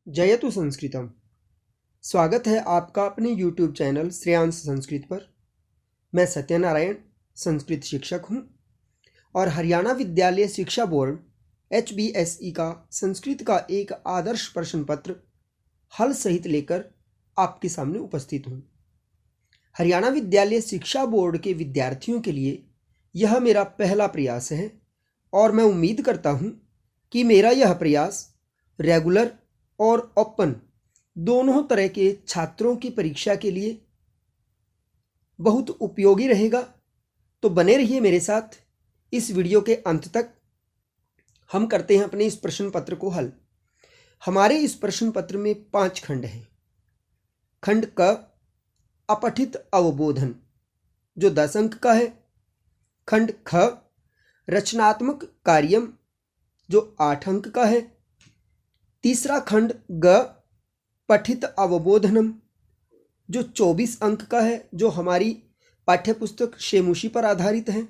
जयतु संस्कृतम। स्वागत है आपका अपने YouTube चैनल श्रेयांश संस्कृत पर। मैं सत्यनारायण संस्कृत शिक्षक हूँ और हरियाणा विद्यालय शिक्षा बोर्ड HBSE का संस्कृत का एक आदर्श प्रश्न पत्र हल सहित लेकर आपके सामने उपस्थित हूँ। हरियाणा विद्यालय शिक्षा बोर्ड के विद्यार्थियों के लिए यह मेरा पहला प्रयास है और मैं उम्मीद करता हूँ कि मेरा यह प्रयास रेगुलर और ओपन दोनों तरह के छात्रों की परीक्षा के लिए बहुत उपयोगी रहेगा। तो बने रहिए मेरे साथ। इस वीडियो के अंत तक हम करते हैं अपने इस प्रश्न पत्र को हल। हमारे इस प्रश्न पत्र में 5 खंड हैं। खंड क अपठित अवबोधन जो 10 अंक का है। खंड ख रचनात्मक कार्यम जो 8 अंक का है। तीसरा खंड ग पठित अवबोधनम जो 24 अंक का है, जो हमारी पाठ्यपुस्तक शेमुशी पर आधारित है।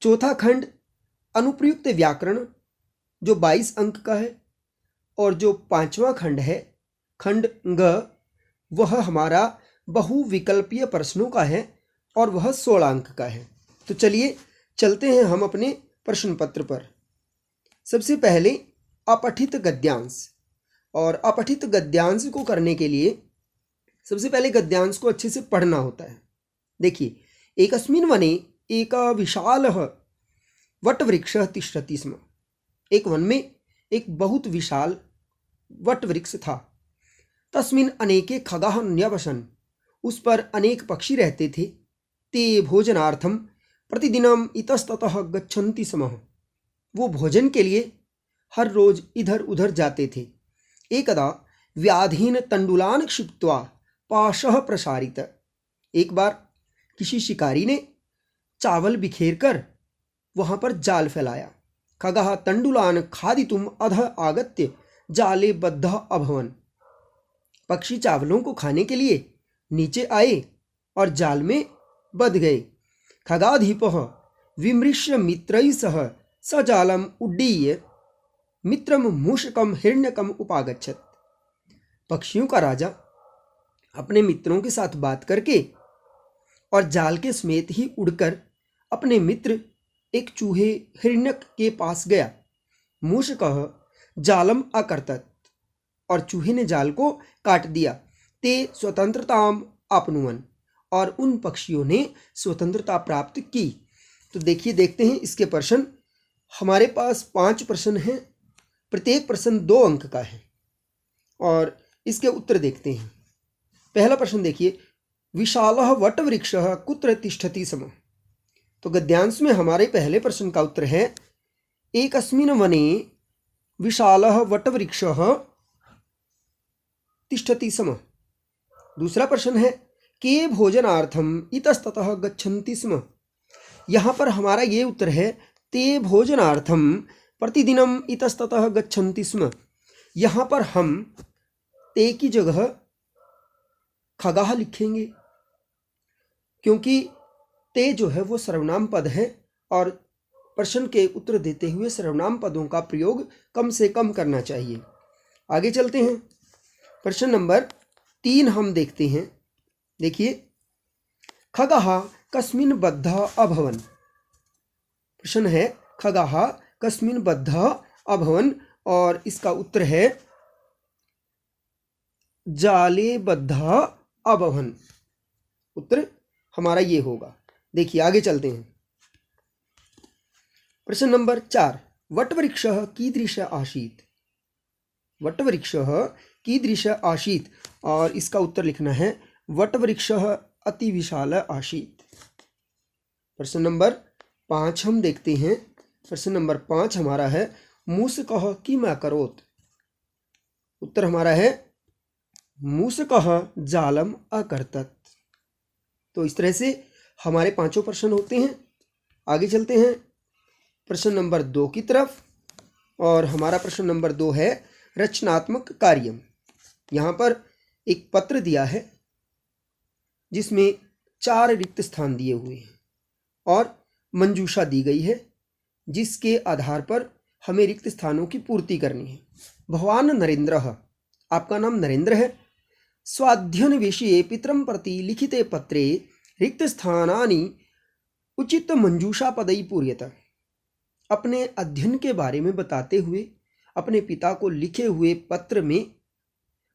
चौथा खंड अनुप्रयुक्त व्याकरण जो 22 अंक का है और जो 5वां खंड है खंड ग वह हमारा बहुविकल्पीय प्रश्नों का है और वह 16 अंक का है। तो चलिए चलते हैं हम अपने प्रश्न पत्र पर। सबसे पहले अपठित गद्यांश। और अपठित गद्यांश को करने के लिए सबसे पहले गद्यांश को अच्छे से पढ़ना होता है। देखिए, एकस्मिन् वने एक विशाल वटवृक्षः तिष्ठति स्म। एक वन में एक बहुत विशाल वटवृक्ष था। तस्मिन् अनेके खगाः न्यवसन्। उस पर अनेक पक्षी रहते थे। ते भोजनार्थं प्रतिदिनम् इतस्ततः गच्छन्ति स्म। वो भोजन के लिए हर रोज इधर उधर जाते थे। एकदा व्याधीन तंडुलान क्षिप्त्वा पाशः प्रसारित। एक बार किसी शिकारी ने चावल बिखेर कर वहां पर जाल फैलाया। खगाः तंडुलान खादितुम अधः आगत्य जाले बद्धः अभवन्। पक्षी चावलों को खाने के लिए नीचे आए और जाल में बंध गए। खगाधिपः विमृश्य मित्रैः सह स जालम उड्डीय मित्रम मूषकम हिरण्यकम उपागच्छत। पक्षियों का राजा अपने मित्रों के साथ बात करके और जाल के समेत ही उड़कर अपने मित्र एक चूहे हिरण्यक के पास गया। मूषकः जालम अकर्तत। और चूहे ने जाल को काट दिया। ते स्वतंत्रताम आपनुवन। और उन पक्षियों ने स्वतंत्रता प्राप्त की। तो देखते हैं इसके प्रश्न। हमारे पास 5 प्रश्न हैं। प्रत्येक प्रश्न 2 अंक का है और इसके उत्तर देखते हैं। पहला प्रश्न देखिए, विशालः वटवृक्षः कुत्र तिष्ठति स्म। तो गद्यांश में हमारे पहले प्रश्न का उत्तर है एकस्मिन् वने विशालः वटवृक्षः तिष्ठति स्म। दूसरा प्रश्न है के भोजनार्थम इतस्ततः गच्छन्ति स्म। यहाँ पर हमारा ये उत्तर है ते भोजनार्थम प्रतिदिनम इतस्ततः गच्छन्ति स्म। यहाँ पर हम ते की जगह खगाः लिखेंगे क्योंकि ते जो है वो सर्वनाम पद है और प्रश्न के उत्तर देते हुए सर्वनाम पदों का प्रयोग कम से कम करना चाहिए। आगे चलते हैं। प्रश्न नंबर 3 हम देखते हैं। देखिए, खगाः कस्मिन् बद्धः अभवन्। प्रश्न है खगाः कस्मिन् बद्धः अभवन् और इसका उत्तर है जाले बद्धः अभवन्। उत्तर हमारा ये होगा। देखिए आगे चलते हैं। प्रश्न नंबर 4 वटवृक्षः कीदृशः आसीत्। वटवृक्षः कीदृशः आसीत् और इसका उत्तर लिखना है वटवृक्षः अति विशाल आसीत्। प्रश्न नंबर 5 हम देखते हैं। प्रश्न नंबर 5 हमारा है मूषकः किम अकरोत्। उत्तर हमारा है मूषकः जालम अकर्तत। तो इस तरह से हमारे 5 प्रश्न होते हैं। आगे चलते हैं प्रश्न नंबर 2 की तरफ और हमारा प्रश्न नंबर 2 है रचनात्मक कार्यम। यहाँ पर एक पत्र दिया है जिसमें 4 रिक्त स्थान दिए हुए हैं और मंजूषा दी गई है जिसके आधार पर हमें रिक्त स्थानों की पूर्ति करनी है। भवान नरेन्द्रः, आपका नाम नरेंद्र है। स्वाध्ययन विषये पितरं प्रति लिखिते पत्रे रिक्तस्थानानि उचित मंजूषा पदई पूर्यत, अपने अध्ययन के बारे में बताते हुए अपने पिता को लिखे हुए पत्र में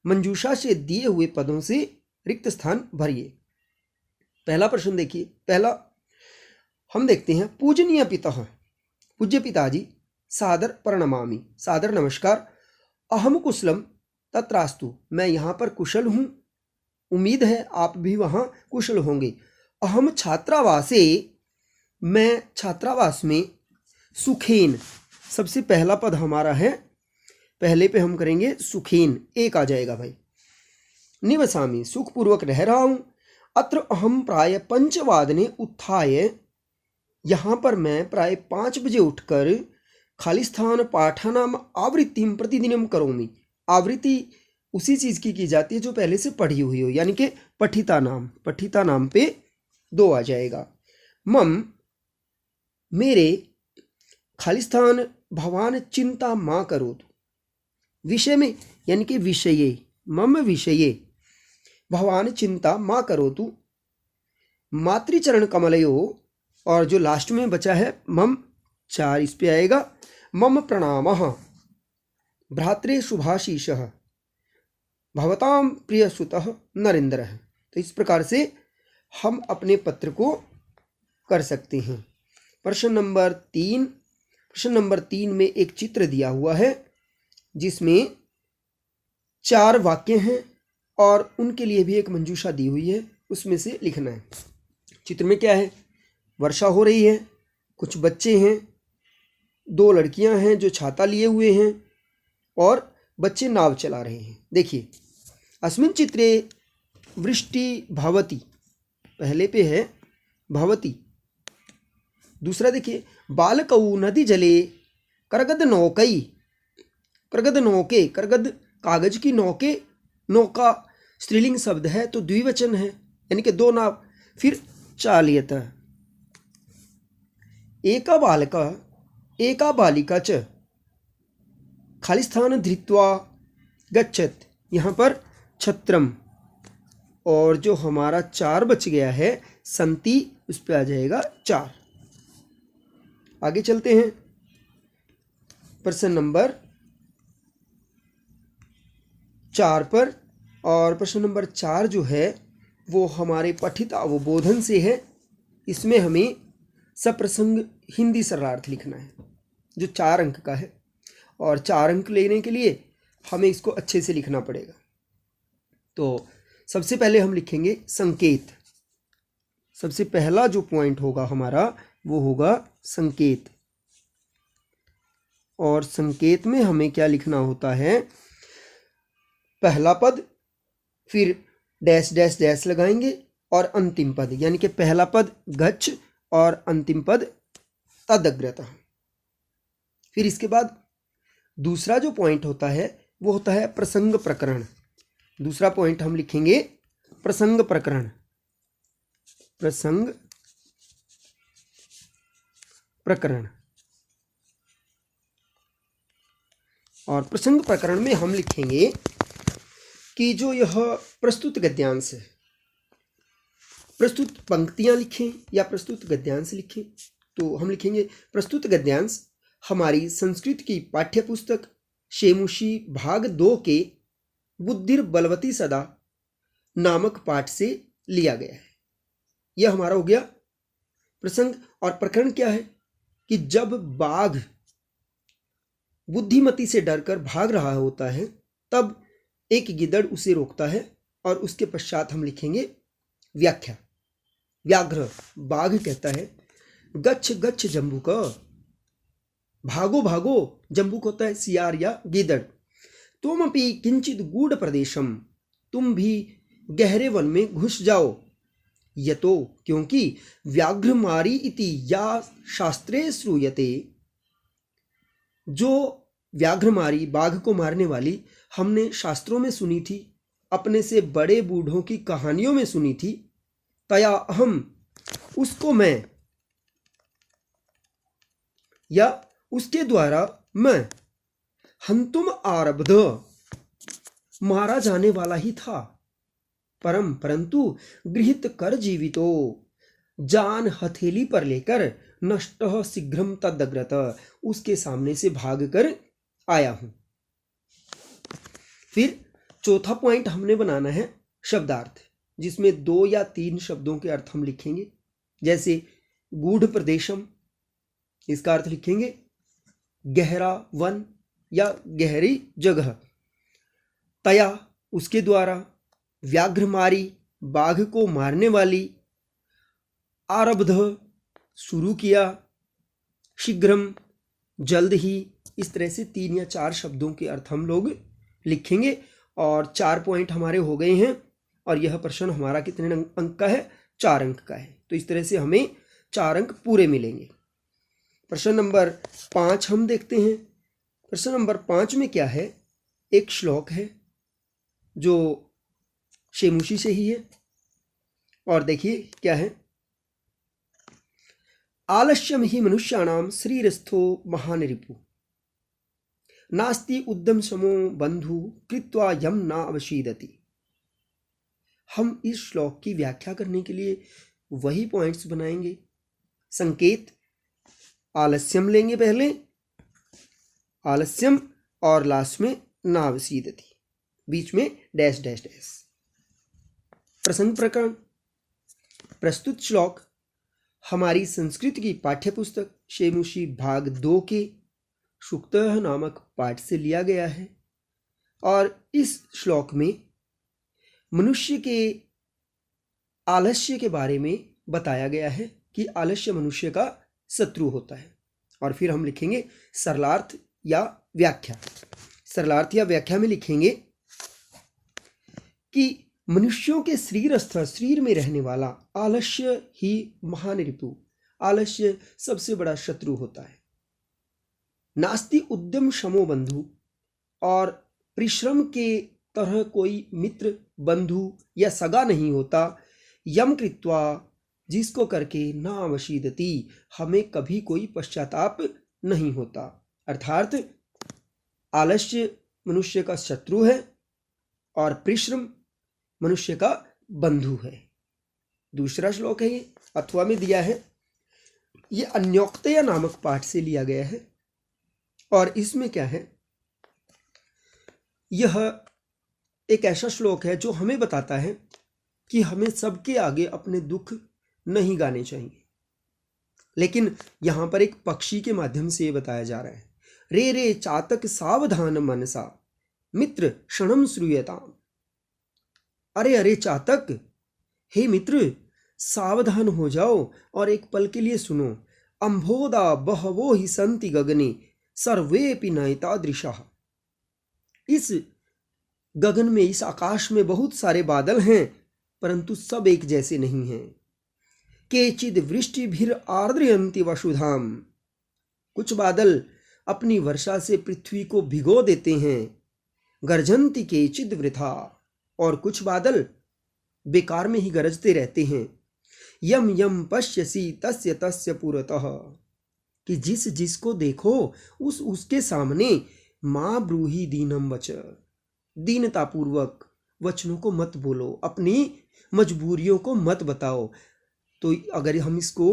मंजूषा से दिए हुए पदों से रिक्त स्थान भरिए। पहला प्रश्न देखिए, पहला हम देखते हैं, पूजनीय पिता, पूज्य पिताजी, सादर प्रणमामि, सादर नमस्कार, अहम कुशलम तत्रास्तु, मैं यहाँ पर कुशल हूँ, उम्मीद है आप भी वहाँ कुशल होंगे। अहम छात्रावासे, मैं छात्रावास में, सुखेन, सबसे पहला पद हमारा है, पहले पे हम करेंगे सुखेन, एक आ जाएगा भाई। निवसामि, सुखपूर्वक रह रहा हूँ। अत्र अहम प्राय 5 वादने उत्थाय, यहाँ पर मैं प्राय 5 बजे उठकर खालिस्थान पाठानाम आवृत्तिम प्रतिदिनम करोमि, आवृत्ति उसी चीज़ की जाती है जो पहले से पढ़ी हुई हो, यानी कि पठिता नाम पे 2 आ जाएगा। मम, मेरे, खालिस्थान भवान चिंता माँ करोतु, विषय में यानी कि विषये, मम विषये भवान चिंता माँ करोतु, मातृचरण कमलयो, और जो लास्ट में बचा है मम 4 इस पे आएगा। मम प्रणामः भ्रात्रे शुभाशीषः भवतां प्रियसुतः नरेन्द्रः। तो इस प्रकार से हम अपने पत्र को कर सकते हैं। प्रश्न नंबर 3 में एक चित्र दिया हुआ है जिसमें 4 वाक्य हैं और उनके लिए भी एक मंजूषा दी हुई है, उसमें से लिखना है। चित्र में क्या है, वर्षा हो रही है, कुछ बच्चे हैं, 2 लड़कियां हैं जो छाता लिए हुए हैं और बच्चे नाव चला रहे हैं। देखिए, अस्मिन् चित्रे वृष्टि भवति, पहले पे है भवति। दूसरा देखिए, बालकौ नदी जले करगद नौकई, करगद नौके, करगद कागज की नौके, नौका स्त्रीलिंग शब्द है तो द्विवचन है, यानी कि 2 नाव। फिर चालयत, एका बालका एका बालिका च खालिस्थान धृत्वा गच्छत, यहाँ पर छत्रम, और जो हमारा 4 बच गया है संति, उस पर आ जाएगा 4। आगे चलते हैं प्रश्न नंबर 4 पर, और प्रश्न नंबर 4 जो है वो हमारे पठित अवबोधन से है। इसमें हमें सप्रसंग हिंदी सरलार्थ लिखना है जो 4 अंक का है, और 4 अंक लेने के लिए हमें इसको अच्छे से लिखना पड़ेगा। तो सबसे पहले हम लिखेंगे संकेत। सबसे पहला जो पॉइंट होगा हमारा वो होगा संकेत, और संकेत में हमें क्या लिखना होता है, पहला पद, फिर डैश डैश डैश लगाएंगे और अंतिम पद, यानी कि पहला पद गच्छ और अंतिम पद तदग्रतः। फिर इसके बाद दूसरा जो पॉइंट होता है वो होता है प्रसंग प्रकरण। दूसरा पॉइंट हम लिखेंगे प्रसंग प्रकरण, प्रसंग प्रकरण। और प्रसंग प्रकरण में हम लिखेंगे कि जो यह प्रस्तुत गद्यांश है, प्रस्तुत पंक्तियां लिखें या प्रस्तुत गद्यांश लिखें, तो हम लिखेंगे प्रस्तुत गद्यांश हमारी संस्कृत की पाठ्य पुस्तक शेमुषी भाग 2 के बुद्धिर बलवती सदा नामक पाठ से लिया गया है। यह हमारा हो गया प्रसंग। और प्रकरण क्या है कि जब बाघ बुद्धिमती से डरकर भाग रहा होता है तब एक गिद्धड़ उसे रोकता है, और उसके पश्चात हम लिखेंगे व्याख्या। व्याघ्र, बाघ कहता है गच्छ गच्छ जम्बूक, भागो भागो, जम्बूक होता है सियार या गिद्धड़। तुमपि किंचित गूढ़ प्रदेशम, तुम भी गहरे वन में घुस जाओ। यतो, क्योंकि व्याघ्रमारी इति या शास्त्रे श्रूयते, जो व्याघ्रमारी बाघ को मारने वाली हमने शास्त्रों में सुनी थी, अपने से बड़े बूढ़ों की कहानियों में सुनी थी। तया अहम, उसको मैं, या उसके द्वारा मैं, हंतुम आरब्ध, मारा जाने वाला ही था, परंतु गृहीत कर जीवितो, जान हथेली पर लेकर नष्ट शीघ्रम तदग्रत, उसके सामने से भाग कर आया हूं। फिर चौथा पॉइंट हमने बनाना है शब्दार्थ, जिसमें 2 या 3 शब्दों के अर्थ हम लिखेंगे। जैसे गूढ़ प्रदेशम, इसका अर्थ लिखेंगे गहरा वन या गहरी जगह। तया, उसके द्वारा। व्याघ्र मारी, बाघ को मारने वाली। आरब्ध, शुरू किया। शीघ्रम, जल्द ही। इस तरह से 3 या 4 शब्दों के अर्थ हम लोग लिखेंगे और 4 पॉइंट हमारे हो गए हैं। और यह प्रश्न हमारा कितने अंक का है? 4 अंक का है। तो इस तरह से हमें 4 अंक पूरे मिलेंगे। प्रश्न नंबर 5 हम देखते हैं। प्रश्न नंबर 5 में क्या है? एक श्लोक है जो शेमुषी से ही है और देखिए क्या है। आलस्यम ही मनुष्याणाम श्रीरस्थो महान रिपु, नास्ति उद्यम समो बंधु कृत्वा यम ना अवशीदति। हम इस श्लोक की व्याख्या करने के लिए वही पॉइंट्स बनाएंगे। संकेत आलस्यम लेंगे पहले, आलस्यम और लास्ट में नावसीदति, बीच में डैश डैश डैश। प्रसंग प्रकरण। प्रस्तुत श्लोक हमारी संस्कृत की पाठ्यपुस्तक शेमुषी भाग 2 के सूक्तः नामक पाठ से लिया गया है और इस श्लोक में मनुष्य के आलस्य के बारे में बताया गया है कि आलस्य मनुष्य का शत्रु होता है। और फिर हम लिखेंगे सरलार्थ या व्याख्या। सरलार्थ या व्याख्या में लिखेंगे कि मनुष्यों के शरीरस्थ, शरीर में रहने वाला आलस्य ही महान रिपु, आलस्य सबसे बड़ा शत्रु होता है। नास्ति उद्यम शमो बंधु, और परिश्रम के तरह कोई मित्र, बंधु या सगा नहीं होता। यम कृत्वा, जिसको करके ना अवशीदति, हमें कभी कोई पश्चाताप नहीं होता। अर्थात आलस्य मनुष्य का शत्रु है और परिश्रम मनुष्य का बंधु है। दूसरा श्लोक है ये, अथवा में दिया है। ये अन्योक्तया नामक पाठ से लिया गया है और इसमें क्या है, यह एक ऐसा श्लोक है जो हमें बताता है कि हमें सबके आगे अपने दुख नहीं गाने चाहिए। लेकिन यहां पर एक पक्षी के माध्यम से ये बताया जा रहा है। रे रे चातक सावधान मनसा, मित्र क्षणम श्रूयताम। अरे अरे चातक, हे मित्र, सावधान हो जाओ और एक पल के लिए सुनो। अंभोदा बहवो ही संति गगने, सर्वेपि नयतादृशः। इस गगन में, इस आकाश में बहुत सारे बादल हैं, परंतु सब एक जैसे नहीं हैं। केचिद वृष्टिभिर आर्द्रयन्ति वसुधाम, कुछ बादल अपनी वर्षा से पृथ्वी को भिगो देते हैं। गर्जन्ति केचिद वृथा, और कुछ बादल बेकार में ही गरजते रहते हैं। यम यम पश्यसि तस्य तस्य पुरतः, कि जिस जिसको देखो उसके सामने माँ ब्रूहि दीनम वच, दीनतापूर्वक वचनों को मत बोलो, अपनी मजबूरियों को मत बताओ। तो अगर हम इसको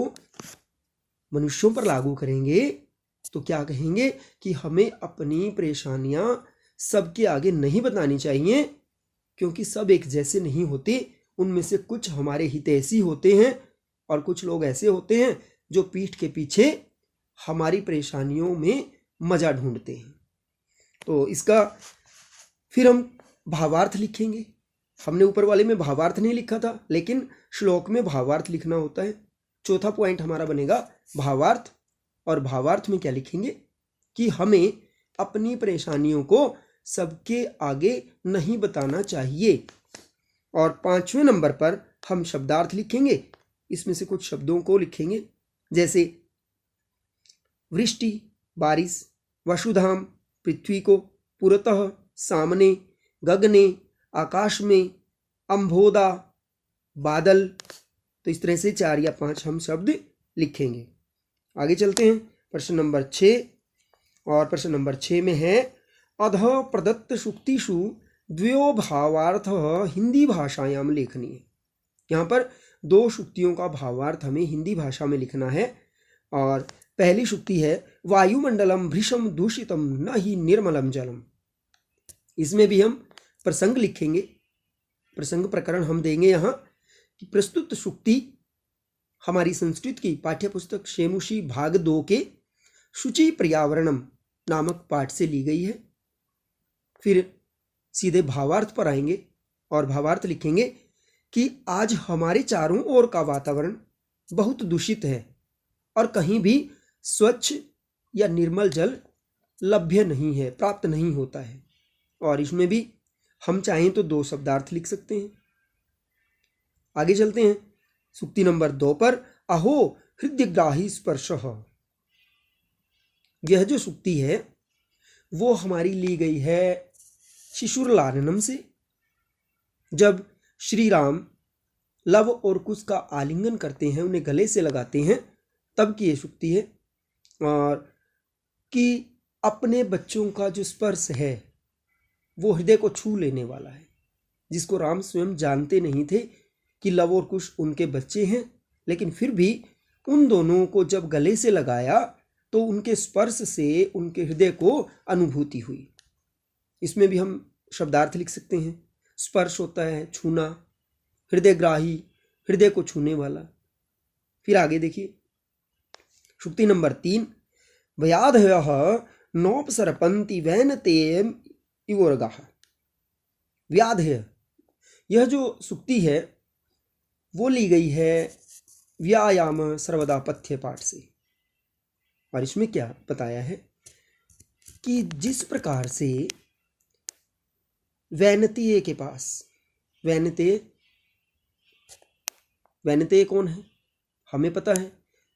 मनुष्यों पर लागू करेंगे तो क्या कहेंगे कि हमें अपनी परेशानियां सबके आगे नहीं बतानी चाहिए, क्योंकि सब एक जैसे नहीं होते। उनमें से कुछ हमारे हितैषी होते हैं और कुछ लोग ऐसे होते हैं जो पीठ के पीछे हमारी परेशानियों में मजा ढूंढते हैं। तो इसका फिर हम भावार्थ लिखेंगे। हमने ऊपर वाले में भावार्थ नहीं लिखा था, लेकिन श्लोक में भावार्थ लिखना होता है। चौथा पॉइंट हमारा बनेगा भावार्थ। और भावार्थ में क्या लिखेंगे कि हमें अपनी परेशानियों को सबके आगे नहीं बताना चाहिए। और 5वें नंबर पर हम शब्दार्थ लिखेंगे। इसमें से कुछ शब्दों को लिखेंगे, जैसे वृष्टि बारिश, वसुधाम पृथ्वी को, पुरतः सामने, गगने आकाश में, अंभोदा बादल। तो इस तरह से 4 या 5 हम शब्द लिखेंगे। आगे चलते हैं प्रश्न नंबर 6। और प्रश्न नंबर 6 में है अधः प्रदत्त शुक्तिषु द्वयो भावार्थ हिंदी भाषायाम लेखनीय। यहाँ पर दो शुक्तियों का भावार्थ हमें हिंदी भाषा में लिखना है। और पहली शुक्ति है वायुमंडलम भृशम दूषितम न ही निर्मलम जलम। इसमें भी हम प्रसंग लिखेंगे, प्रसंग प्रकरण हम देंगे यहाँ कि प्रस्तुत शुक्ति हमारी संस्कृत की पाठ्यपुस्तक शेमुषी भाग 2 के शुचि पर्यावरणम नामक पाठ से ली गई है। फिर सीधे भावार्थ पर आएंगे और भावार्थ लिखेंगे कि आज हमारे चारों ओर का वातावरण बहुत दूषित है और कहीं भी स्वच्छ या निर्मल जल लभ्य नहीं है, प्राप्त नहीं होता है। और इसमें भी हम चाहें तो 2 शब्दार्थ लिख सकते हैं। आगे चलते हैं सूक्ति नंबर 2 पर। अहो हृदयग्राही स्पर्श। यह जो सूक्ति है वो हमारी ली गई है शिशुरलाननम से। जब श्री राम लव और कुश का आलिंगन करते हैं, उन्हें गले से लगाते हैं, तब की ये सूक्ति है। और कि अपने बच्चों का जो स्पर्श है वो हृदय को छू लेने वाला है, जिसको राम स्वयं जानते नहीं थे कि लव और कुश उनके बच्चे हैं, लेकिन फिर भी उन दोनों को जब गले से लगाया तो उनके स्पर्श से उनके हृदय को अनुभूति हुई। इसमें भी हम शब्दार्थ लिख सकते हैं। स्पर्श होता है छूना, हृदयग्राही हृदय को छूने वाला। फिर आगे देखिए शुक्ति नंबर 3। व्याधयः नोपसरपन्ति वैनते इवोरगाः। व्याधय, यह जो सूक्ति है वो ली गई है व्यायाम सर्वदा पथ्य पाठ से। और इसमें क्या बताया है कि जिस प्रकार से वैनतेय के पास, वैनतेय कौन है हमें पता है,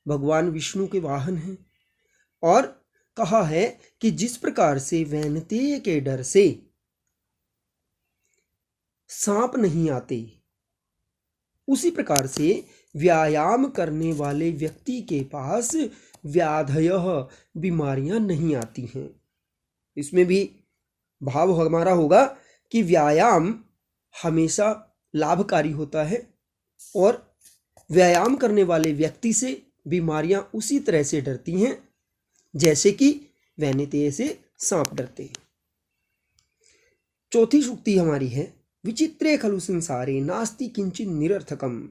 भगवान विष्णु के वाहन हैं। और कहा है कि जिस प्रकार से वैनतेय के डर से सांप नहीं आते, उसी प्रकार से व्यायाम करने वाले व्यक्ति के पास व्याधयः बीमारियां नहीं आती हैं। इसमें भी भाव हमारा होगा कि व्यायाम हमेशा लाभकारी होता है और व्यायाम करने वाले व्यक्ति से बीमारियां उसी तरह से डरती हैं जैसे कि वैनतेय से सांप डरते हैं। चौथी सूक्ति हमारी है विचित्रे खलु संसारे नास्ति किंचित निरर्थकम।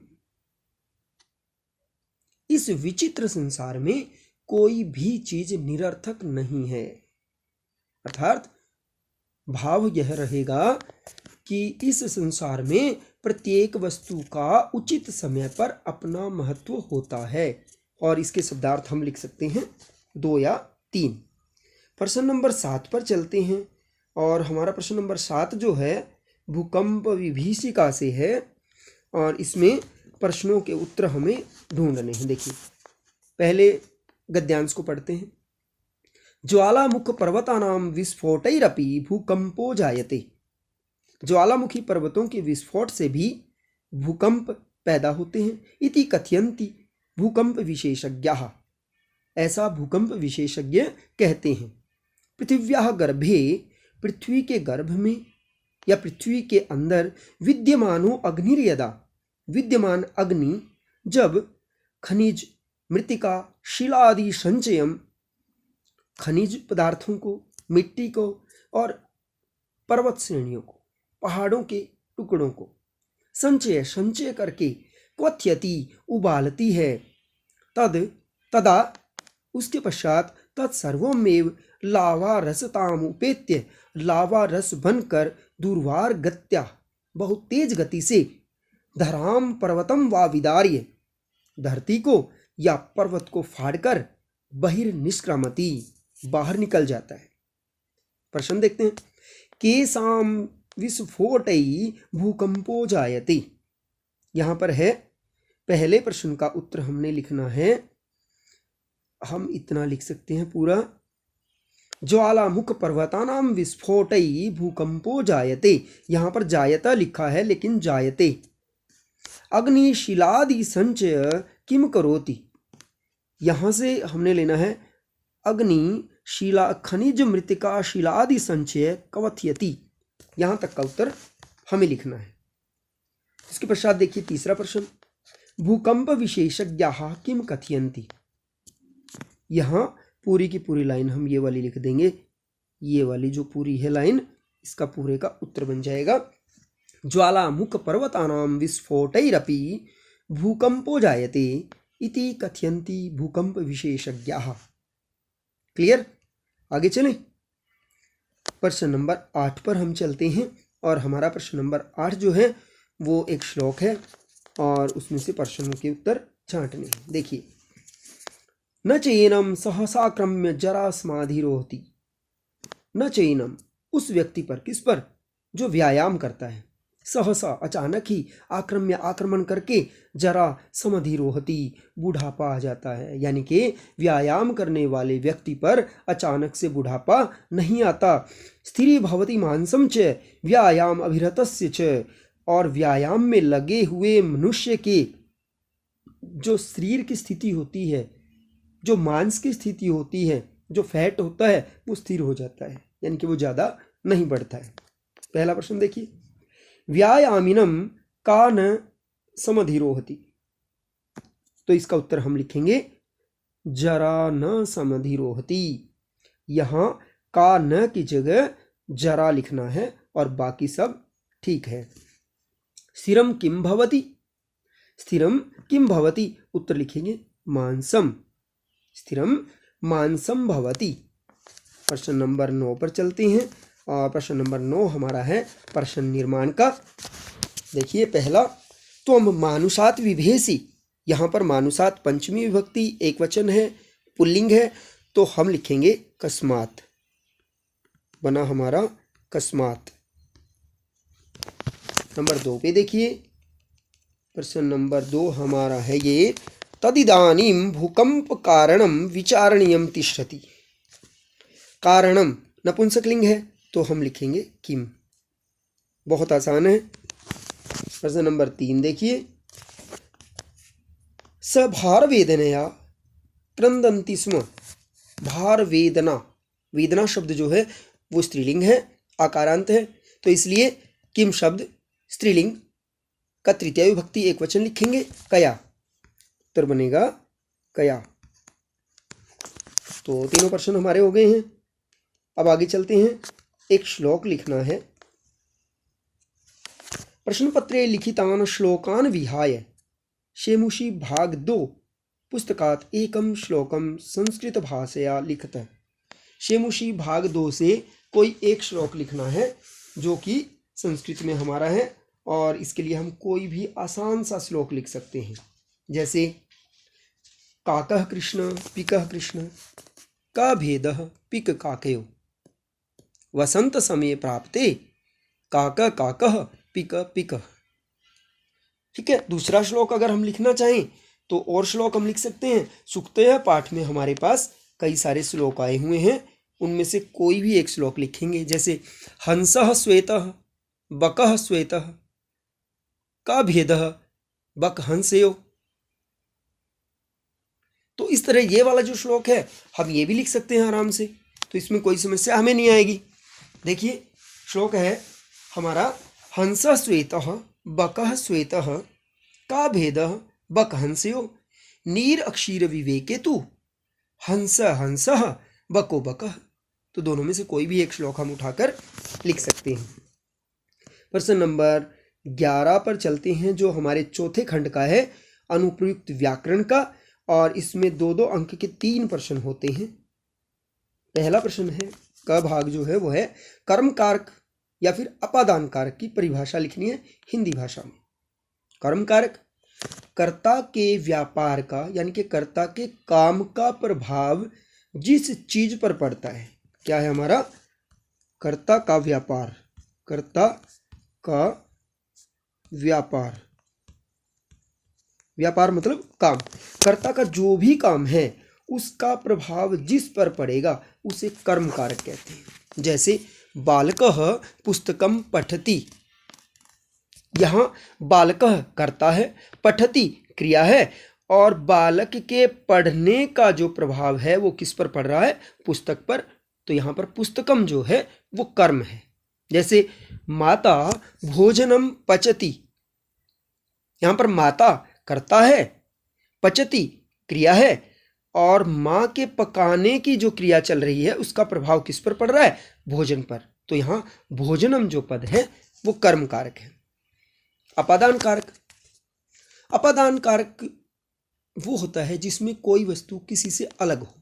इस विचित्र संसार में कोई भी चीज निरर्थक नहीं है। अर्थात भाव यह रहेगा कि इस संसार में प्रत्येक वस्तु का उचित समय पर अपना महत्व होता है। और इसके शब्दार्थ हम लिख सकते हैं 2 या 3। प्रश्न नंबर 7 पर चलते हैं। और हमारा प्रश्न नंबर 7 जो है भूकंप विभीषिका से है और इसमें प्रश्नों के उत्तर हमें ढूंढने हैं। देखिए पहले गद्यांश को पढ़ते हैं। ज्वालामुख पर्वतानां विस्फोटैरपि भूकंपो जायते। ज्वालामुखी पर्वतों के विस्फोट से भी भूकंप पैदा होते हैं। इति कथयन्ति भूकंप विशेषज्ञाः। ऐसा भूकंप विशेषज्ञ कहते हैं। पृथिव्याः गर्भे, पृथ्वी के गर्भ में या पृथ्वी के अंदर विद्यमानो अग्निर्यदा, विद्यमान अग्नि जब खनिज, मृत्तिका, शिला आदि संचयम, खनिज पदार्थों को, मिट्टी को और पर्वत श्रेणियों को, पहाड़ों के टुकड़ों को संचय करके क्वथ्यति उबालती है, तदा उसके पश्चात तत्सर्वमेव लावा रसताम उपेत्य, लावा रस बनकर दुर्वार गत्या, बहुत तेज गति से धराम पर्वतम वा विदार्य, धरती को या पर्वत को फाड़कर बहिर्निष्क्रामति, बाहर निकल जाता है। प्रश्न देखते हैं। केसाम विस्फोटई भूकंपो जायते। यहाँ पर है पहले प्रश्न का उत्तर हमने लिखना है, हम इतना लिख सकते हैं पूरा, ज्वालामुख पर्वतानां विस्फोटई भूकंपो जायते। यहाँ पर जायता लिखा है लेकिन जायते। अग्नि शिलादि संचय किम करोति। यहाँ से हमने लेना है अग्नि शिला खनिज मृतिका शिलादि संचय कवथयति। यहाँ तक का उत्तर हमें लिखना है। इसके पश्चात देखिए तीसरा प्रश्न, भूकंप विशेषज्ञाः किम कथयन्ति। यहाँ पूरी की पूरी लाइन हम ये वाली लिख देंगे, ये वाली जो पूरी है लाइन, इसका पूरे का उत्तर बन जाएगा, ज्वालामुख पर्वतानां विस्फोटैरपि भूकंपो जायते इति कथयन्ति भूकंप विशेषज्ञाः। क्लियर? आगे चलें, प्रश्न नंबर 8 पर हम चलते हैं और हमारा प्रश्न नंबर 8 जो है वो एक श्लोक है और उसमें से प्रश्नों के उत्तर छांटने हैं। देखिए, न चैनम सहसाक्रम्य जरा समाधिरोहति। न चैनम उस व्यक्ति पर, किस पर? जो व्यायाम करता है, सहसा अचानक ही, आक्रम्य आक्रमण करके, जरा समाधिरोहति बुढ़ापा आ जाता है। यानी कि व्यायाम करने वाले व्यक्ति पर अचानक से बुढ़ापा नहीं आता। स्थिरी भवति मांसम च व्यायाम अभिरतस्य च। और व्यायाम में लगे हुए मनुष्य के जो शरीर की स्थिति होती है, जो मांस की स्थिति होती है, जो फैट होता है, वो स्थिर हो जाता है, यानी कि वो ज़्यादा नहीं बढ़ता है। पहला प्रश्न देखिए, व्यायामिनम का न समधिरोहति। तो इसका उत्तर हम लिखेंगे जरा न समधिरोहति। यहाँ का न की जगह जरा लिखना है और बाकी सब ठीक है। स्थिरम किम भवति। स्थिरम किम भवति, उत्तर लिखेंगे मांसम। स्थिरम मांसम भवति। प्रश्न नंबर 9 पर चलते हैं और प्रश्न नंबर 9 हमारा है प्रश्न निर्माण का। देखिए पहला, त्वम मानुषात विभेसी। यहाँ पर मानुषात पंचमी विभक्ति एक वचन है, पुल्लिंग है, तो हम लिखेंगे कस्मात। बना हमारा कस्मात। नंबर 2 पे देखिए, प्रश्न नंबर 2 हमारा है ये, तदिदानीं भूकंप कारणम विचारणीयम तिष्ठति। कारणम नपुंसकलिंग है तो हम लिखेंगे किम। बहुत आसान है। प्रश्न नंबर 3 देखिए, स भार वेदनया क्रंदन्ति स्म। भार वेदना, वेदना शब्द जो है वो स्त्रीलिंग है, आकारांत है, तो इसलिए किम शब्द स्त्रीलिंग का तृतीय विभक्ति एक वचन लिखेंगे, कया। उत्तर बनेगा कया। तो तीनों प्रश्न हमारे हो गए हैं। अब आगे चलते हैं, एक श्लोक लिखना है। प्रश्न पत्रे लिखितान श्लोकान विहाय शेमुषी भाग 2 पुस्तकात एकम श्लोकम संस्कृत भाषया लिखत। शेमुषी भाग 2 से कोई एक श्लोक लिखना है जो कि संस्कृत में हमारा है, और इसके लिए हम कोई भी आसान सा श्लोक लिख सकते हैं, जैसे काकः कृष्ण पिकः कृष्ण का भेदः पिक काकयो वसंत समय प्राप्ते काक काकः पिक पिकः। ठीक है। दूसरा श्लोक अगर हम लिखना चाहें तो और श्लोक हम लिख सकते हैं। सुक्तय पाठ में हमारे पास कई सारे श्लोक आए हुए हैं, उनमें से कोई भी एक श्लोक लिखेंगे, जैसे हंसः श्वेतः बकः श्वेतः का भेदः बक हंसयो। तो इस तरह ये वाला जो श्लोक है हम ये भी लिख सकते हैं आराम से, तो इसमें कोई समस्या हमें नहीं आएगी। देखिए श्लोक है हमारा, हंसः श्वेतः बकः श्वेतः का भेदः बक हंसयो नीर अक्षीर विवेके तु हंस हंसः बको बकः। तो दोनों में से कोई भी एक श्लोक हम उठाकर लिख सकते हैं। प्रश्न नंबर 11 पर चलते हैं, जो हमारे चौथे खंड का है, अनुप्रयुक्त व्याकरण का, और इसमें 2-2 अंक के 3 प्रश्न होते हैं। पहला प्रश्न है, क भाग जो है वो है कर्म कारक या फिर अपादान कारक की परिभाषा लिखनी है हिंदी भाषा में। कर्म कारक कर्ता के व्यापार का, यानी कि कर्ता के काम का प्रभाव जिस चीज पर पड़ता है, क्या है हमारा, कर्ता का व्यापार। कर्ता का व्यापार, व्यापार मतलब काम। कर्ता का जो भी काम है उसका प्रभाव जिस पर पड़ेगा उसे कर्म कारक कहते हैं। जैसे बालकः पुस्तकम पठति, यहाँ बालकः कर्ता है, पठति क्रिया है, और बालक के पढ़ने का जो प्रभाव है वो किस पर पड़ रहा है? पुस्तक पर। तो यहाँ पर पुस्तकम जो है वो कर्म है। जैसे माता भोजनम पचती, यहाँ पर माता कर्ता है, पचती क्रिया है, और माँ के पकाने की जो क्रिया चल रही है उसका प्रभाव किस पर पड़ रहा है? भोजन पर। तो यहाँ भोजनम जो पद है वो कर्म कारक है। अपादान कारक, अपादान कारक वो होता है जिसमें कोई वस्तु किसी से अलग हो।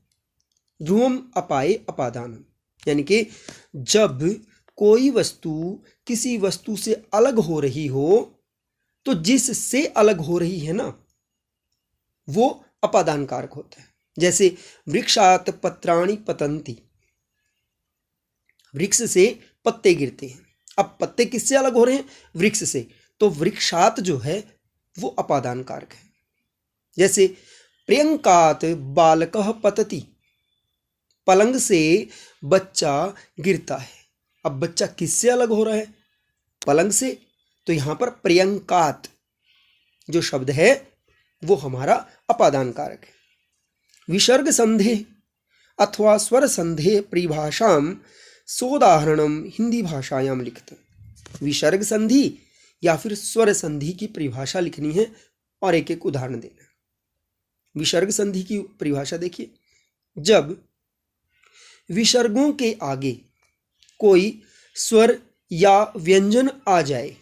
ध्रुवम अपाए अपादानम, यानी कि जब कोई वस्तु किसी वस्तु से अलग हो रही हो तो जिससे अलग हो रही है ना वो अपादान कारक होता है। जैसे वृक्षात पत्राणि पतंती, वृक्ष से पत्ते गिरते हैं। अब पत्ते किससे अलग हो रहे हैं? वृक्ष से। तो वृक्षात जो है वो अपादान कारक है। जैसे प्रियंकात बालकः पतति, पलंग से बच्चा गिरता है। अब बच्चा किससे अलग हो रहा है? पलंग से। तो यहाँ पर प्रियंकात जो शब्द है वो हमारा अपादान कारक है। विसर्ग संधे अथवा स्वर संधे परिभाषाम सोदाहरणम हिंदी भाषायाम लिखते। विसर्ग संधि या फिर स्वर संधि की परिभाषा लिखनी है और एक एक उदाहरण देना है। विसर्ग संधि की परिभाषा देखिए, जब विसर्गों के आगे कोई स्वर या व्यंजन आ जाए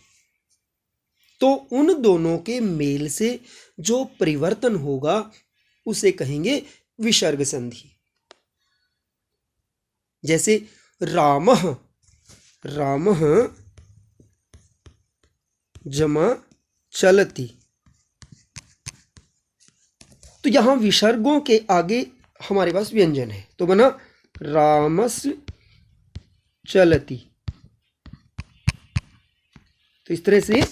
तो उन दोनों के मेल से जो परिवर्तन होगा उसे कहेंगे विसर्ग संधि। जैसे रामः, रामः जमा चलति, तो यहां विसर्गों के आगे हमारे पास व्यंजन है तो बना रामस चलति। तो इस तरह से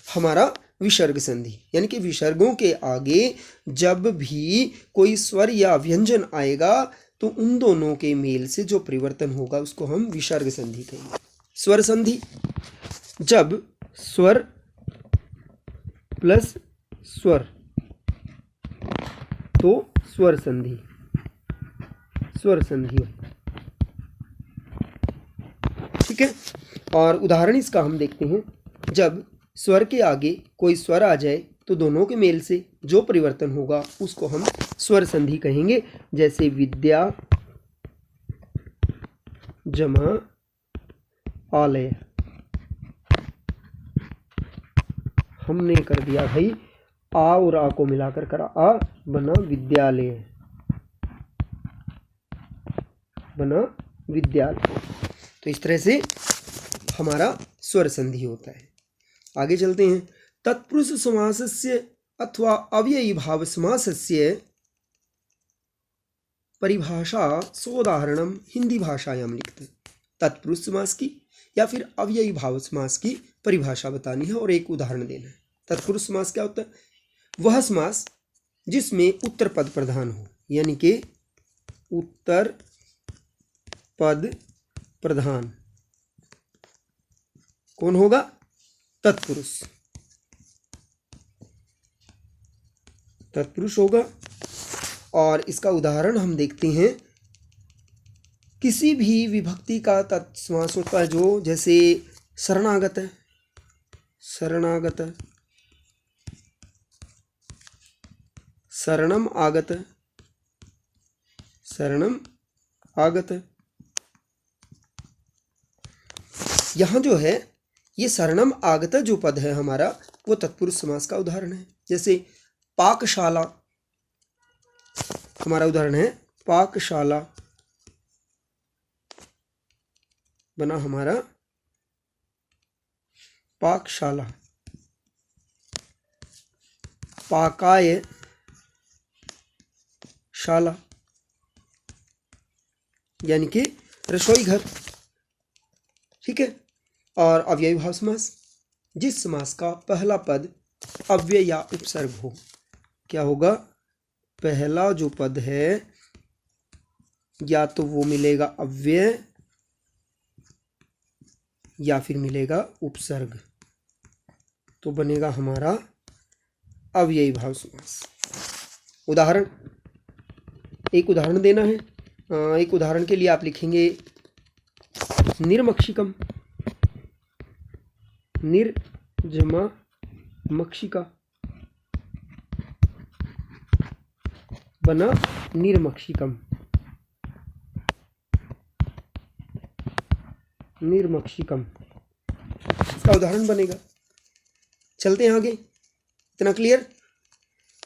हमारा विसर्ग संधि, यानी कि विसर्गों के आगे जब भी कोई स्वर या व्यंजन आएगा तो उन दोनों के मेल से जो परिवर्तन होगा उसको हम विसर्ग संधि कहेंगे। स्वर संधि, जब स्वर प्लस स्वर तो स्वर संधि, स्वर संधि। ठीक है, और उदाहरण इसका हम देखते हैं। जब स्वर के आगे कोई स्वर आ जाए तो दोनों के मेल से जो परिवर्तन होगा उसको हम स्वर संधि कहेंगे। जैसे विद्या जमा आलय, हमने कर दिया भाई आ और आ को मिलाकर करा आ, बना विद्यालय, बना विद्यालय। तो इस तरह से हमारा स्वर संधि होता है। आगे चलते हैं। तत्पुरुष समासस्य अथवा अव्ययी भाव समासस्य परिभाषा सोदाहरणम हिंदी भाषायाम लिखते। तत्पुरुष समास की या फिर अव्ययी भाव समास की परिभाषा बतानी है और एक उदाहरण देना है। तत्पुरुष समास क्या होता है? वह समास जिसमें उत्तर पद प्रधान हो, यानी कि उत्तर पद प्रधान कौन होगा? तत्पुरुष, तत्पुरुष होगा। और इसका उदाहरण हम देखते हैं। किसी भी विभक्ति का तत्समास होता है जो, जैसे शरणागत है, शरणागत, शरणम आगत, शरणम आगत। यहाँ जो है ये शरणम आगत जो पद है हमारा वो तत्पुरुष समास का उदाहरण है। जैसे पाकशाला, हमारा उदाहरण है पाकशाला, बना हमारा पाकशाला। पाकाय शाला, यानी कि रसोई घर। ठीक है, और अव्ययी भाव समास, जिस समास का पहला पद अव्यय या उपसर्ग हो। क्या होगा? पहला जो पद है या तो वो मिलेगा अव्यय या फिर मिलेगा उपसर्ग, तो बनेगा हमारा अव्ययी भाव समास। उदाहरण, एक उदाहरण देना है। एक उदाहरण के लिए आप लिखेंगे निर्मक्षिकम, निर्जमा मक्षिका बना निर्मक्षिकम, निर्मक्षिकम, इसका उदाहरण बनेगा। चलते हैं आगे, इतना क्लियर।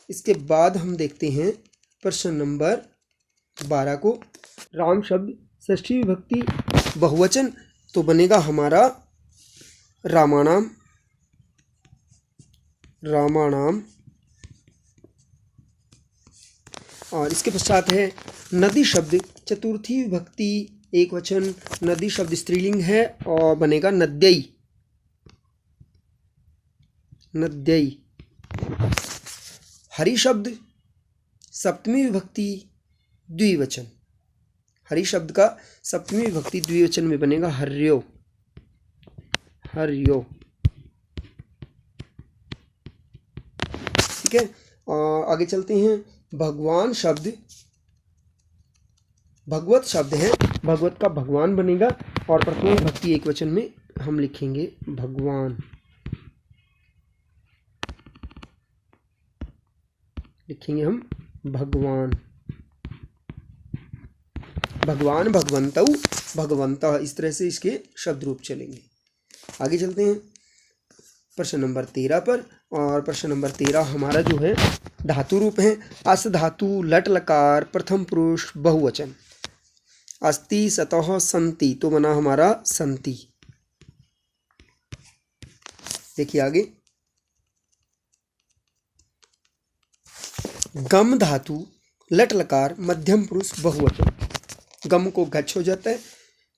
इसके बाद हम देखते हैं प्रश्न नंबर 12 को। राम शब्द षष्ठी विभक्ति बहुवचन, तो बनेगा हमारा रामाणाम, रामाणाम। और इसके पश्चात है नदी शब्द चतुर्थी विभक्ति एक वचन, नदी शब्द स्त्रीलिंग है और बनेगा नद्यई, नद्यई। हरि शब्द सप्तमी विभक्ति द्विवचन, हरि शब्द का सप्तमी विभक्ति द्विवचन में बनेगा हर्यो, हर्यो। ठीक है, और आगे चलते हैं। भगवान शब्द भगवत शब्द है, भगवत का भगवान बनेगा और प्रथमा विभक्ति एक वचन में हम लिखेंगे भगवान, लिखेंगे हम भगवान, भगवान, भगवंतौ, भगवंतः, इस तरह से इसके शब्द रूप चलेंगे। आगे चलते हैं प्रश्न नंबर 13 पर। और प्रश्न नंबर 13 हमारा जो है धातु रूप है। अस धातु लट लकार प्रथम पुरुष बहुवचन, अस्ति सतः संति, तो बना हमारा संति। देखिए आगे, गम धातु लट लकार मध्यम पुरुष बहुवचन, गम को गच्छ हो जाता है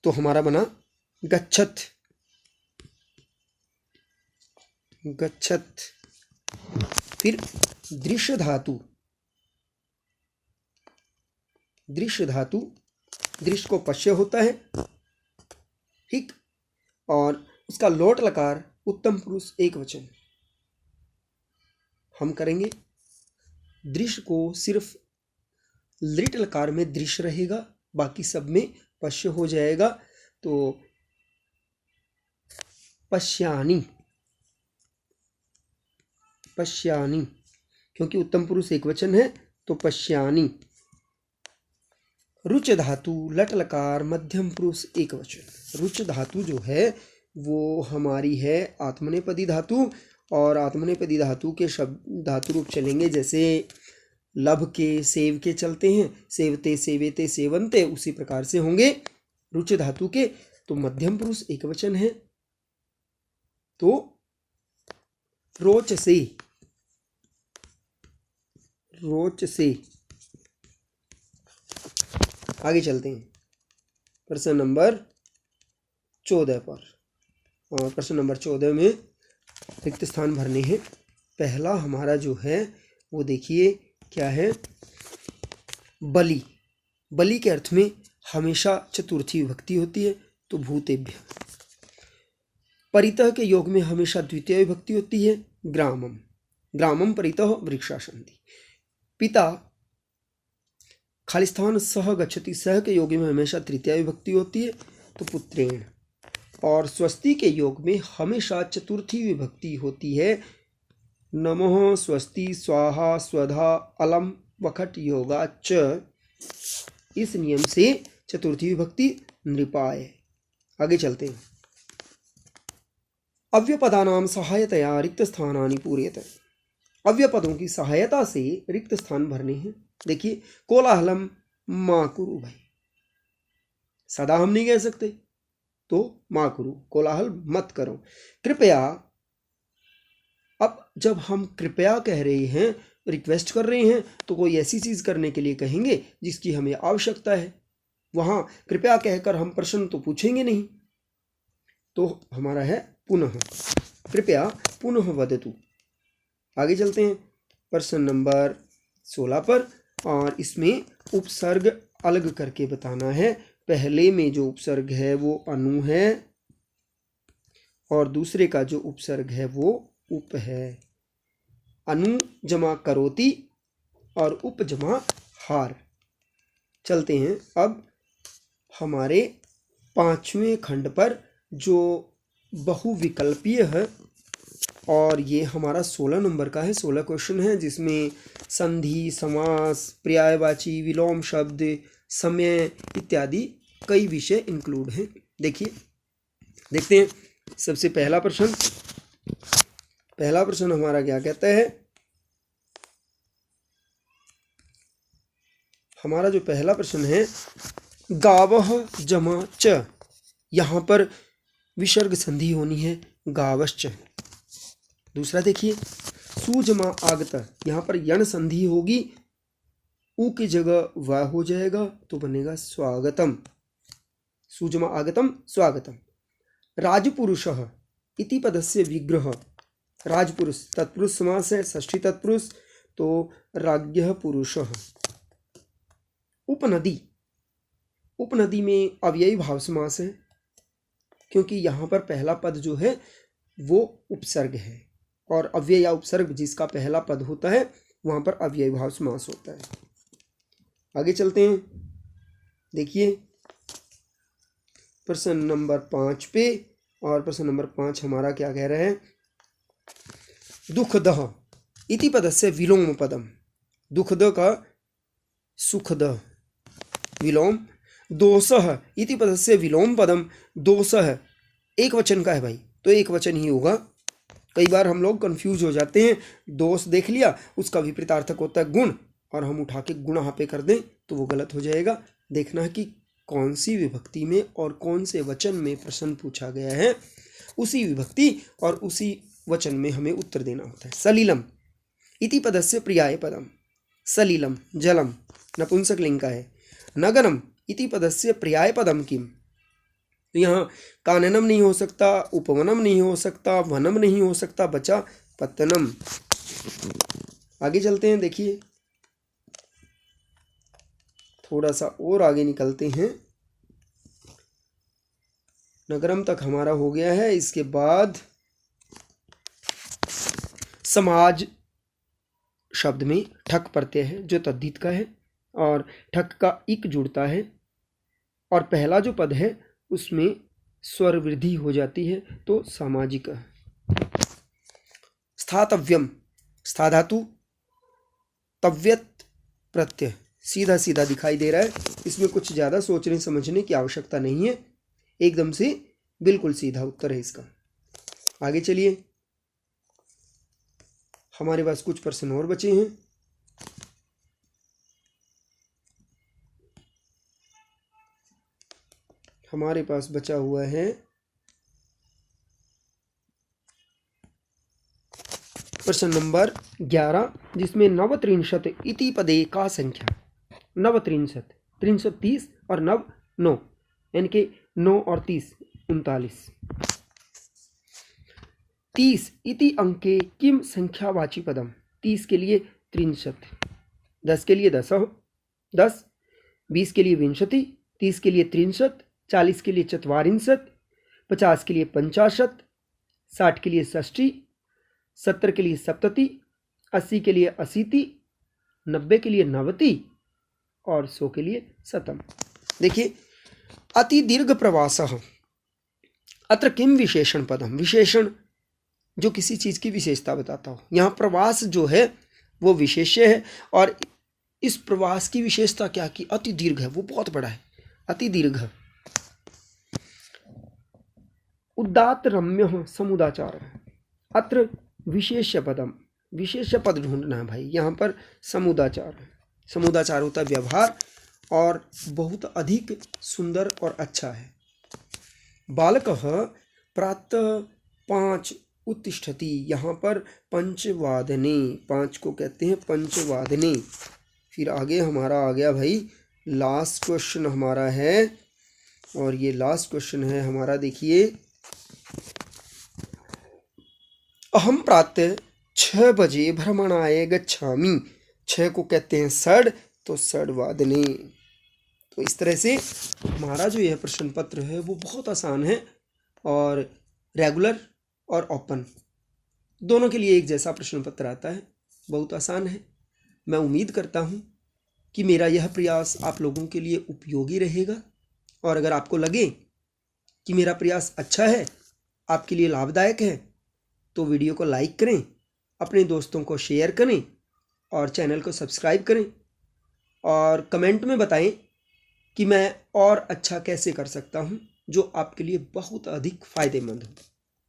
तो हमारा बना गच्छत, गच्छत। फिर दृश्य धातु, दृश्य धातु, दृश्य को पश्य होता है, ठीक, और उसका लोट लकार उत्तम पुरुष एक वचन। हम करेंगे दृश्य को सिर्फ लिट लकार में दृश्य रहेगा, बाकी सब में पश्य हो जाएगा, तो पश्यानि, पश्यानि, क्योंकि उत्तम पुरुष एक वचन है तो पश्यानि। रुच धातु लट लकार मध्यम पुरुष एक वचन, रुच धातु जो है वो हमारी है आत्मनेपदी धातु, और आत्मनेपदी धातु के शब्द धातु रूप चलेंगे जैसे लभ के सेव के चलते हैं, सेवते सेवेते सेवंते, उसी प्रकार से होंगे रुच धातु के। तो मध्यम पुरुष एक वचन है तो रोच से, रोच से। आगे चलते हैं प्रश्न नंबर 14 पर। और प्रश्न नंबर 14 में रिक्त स्थान भरने हैं। पहला हमारा जो है वो देखिए क्या है, बलि। बलि के अर्थ में हमेशा चतुर्थी विभक्ति होती है तो भूतेभ्य। परितः के योग में हमेशा द्वितीय विभक्ति होती है ग्रामम, ग्रामम परितः वृक्षा सन्ति। पिता खालिस्थान सह गच्छति, सह के योग में हमेशा तृतीय विभक्ति होती है तो पुत्रेण। और स्वस्ति के योग में हमेशा चतुर्थी विभक्ति होती है नमः स्वस्ति स्वाहा स्वधा अलम वखट योगा च। इस नियम से चतुर्थी विभक्ति नृपाय। आगे चलते हैं। अव्यपदानां सहायतया रिक्त स्थानानि पूर्यते, अव्यपदों की सहायता से रिक्त स्थान भरने हैं। देखिए कोलाहलम मा कुरु, भाई सदा हम नहीं कह सकते तो मा कुरु, कोलाहल मत करो। कृपया, अब जब हम कृपया कह रहे हैं, रिक्वेस्ट कर रहे हैं, तो कोई ऐसी चीज करने के लिए कहेंगे जिसकी हमें आवश्यकता है। वहां कृपया कहकर हम प्रश्न तो पूछेंगे नहीं, तो हमारा है पुनः, कृपया पुनः वदतु। आगे चलते हैं प्रश्न नंबर 16 पर। और इसमें उपसर्ग अलग करके बताना है। पहले में जो उपसर्ग है वो अनु है और दूसरे का जो उपसर्ग है वो उप है। अनु जमा करोति और उप जमा हार। चलते हैं अब हमारे 5वें खंड पर, जो बहुविकल्पीय है, और ये हमारा 16 नंबर का है। 16 क्वेश्चन है, जिसमें संधि, समास, पर्यायवाची, विलोम शब्द, समय इत्यादि कई विषय इंक्लूड हैं। देखिए, देखते हैं सबसे पहला प्रश्न। पहला प्रश्न हमारा क्या कहता है? हमारा जो पहला प्रश्न है, गावः जमा च, यहाँ पर विसर्ग संधि होनी है, गावश्च। दूसरा देखिए, सुजमा आगत, यहाँ पर यण संधि होगी, उ की जगह व हो जाएगा तो बनेगा स्वागतम। सुजमा आगतम स्वागतम। राजपुरुषः इति पदस्य विग्रह, राजपुरुष तत्पुरुष समास है, षष्ठी तत्पुरुष, तो राज्ञः पुरुषः। उपनदी, उपनदी में अव्ययी भाव समास है, क्योंकि यहाँ पर पहला पद जो है वो उपसर्ग है, और अव्यय या उपसर्ग जिसका पहला पद होता है वहाँ पर अव्ययी भाव समास होता है। आगे चलते हैं। देखिए प्रश्न नंबर 5 पे, और प्रश्न नंबर 5 हमारा क्या कह रहा है? दुखदः इति पदस्य विलोम पदम, दुखद का सुखद विलोम, दोषः इति पदस्य विलोम पदम, दोषः एक वचन का है भाई, तो एक वचन ही होगा। कई बार हम लोग कंफ्यूज हो जाते हैं, दोष देख लिया, उसका विपरीतार्थक होता है गुण, और हम उठा के गुणः पे कर दें तो वो गलत हो जाएगा। देखना है कि कौन सी विभक्ति में और कौन से वचन में प्रश्न पूछा गया है, उसी विभक्ति और उसी वचन में हमें उत्तर देना होता है। सलिलम इति पदस्य पर्याय पदम, सलिलम जलम नपुंसक लिंग का है। नगरम इति पदस्य पर्याय पदम किम, तो यहाँ काननम नहीं हो सकता, उपवनम नहीं हो सकता, वनम नहीं हो सकता, बचा पत्तनम। आगे चलते हैं। देखिए थोड़ा सा और आगे निकलते हैं। नगरम तक हमारा हो गया है। इसके बाद समाज शब्द में ठक प्रत्यय है जो तद्धित का है, और ठक का इक जुड़ता है, और पहला जो पद है उसमें स्वर वृद्धि हो जाती है, तो सामाजिक। स्थातव्यम, स्था धातु, तव्यत प्रत्यय, सीधा सीधा दिखाई दे रहा है, इसमें कुछ ज़्यादा सोचने समझने की आवश्यकता नहीं है, एकदम से बिल्कुल सीधा उत्तर है इसका। आगे चलिए, हमारे पास कुछ प्रश्न और बचे हैं। हमारे पास बचा हुआ है प्रश्न नंबर 11, जिसमें नवत्रिंशत् इति पदे का संख्या, नवत्रिंशत्, 30 और नव 9, यानी कि 9 और 30 39। 30 इति अंके किम संख्यावाची पदम, 30 के लिए 63, 10 के लिए 10, 20 के लिए विंशति, 30 के लिए 63, 40 के लिए 44, 50 के लिए 65, 60 के लिए 60, 70 के लिए 70, 80 के लिए 80, 90 के लिए 90 और 100 के लिए 100। देखिए, अति दीर्घ प्रवासः, अत्र किम विशेषण पदम, विशेषण जो किसी चीज़ की विशेषता बताता हो। यहाँ प्रवास जो है वो विशेष्य है, और इस प्रवास की विशेषता क्या कि अति दीर्घ है, वो बहुत बड़ा है, अति दीर्घ। उदात्त रम्य समुदाचार, अत्र विशेष्य पदम, विशेष्य पद ढूंढना है भाई। यहाँ पर समुदाचार, समुदाचार होता है व्यवहार, और बहुत अधिक सुंदर और अच्छा है। बालकः प्रातः 5 उत्तिष्ठति, यहाँ पर पंचवादने, 5 को कहते हैं पंचवादने। फिर आगे हमारा आ गया भाई लास्ट क्वेश्चन हमारा है, और ये लास्ट क्वेश्चन है हमारा। देखिए, अहम प्रातः 6 बजे भ्रमणाय गच्छामि, 6 को कहते हैं षड, तो षड्वादने। तो इस तरह से हमारा जो यह प्रश्न पत्र है वो बहुत आसान है, और रेगुलर और ओपन दोनों के लिए एक जैसा प्रश्न पत्र आता है, बहुत आसान है। मैं उम्मीद करता हूँ कि मेरा यह प्रयास आप लोगों के लिए उपयोगी रहेगा। और अगर आपको लगे कि मेरा प्रयास अच्छा है, आपके लिए लाभदायक है, तो वीडियो को लाइक करें, अपने दोस्तों को शेयर करें और चैनल को सब्सक्राइब करें और कमेंट में बताएं कि मैं और अच्छा कैसे कर सकता हूं जो आपके लिए बहुत अधिक फ़ायदेमंद हो।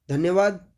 धन्यवाद।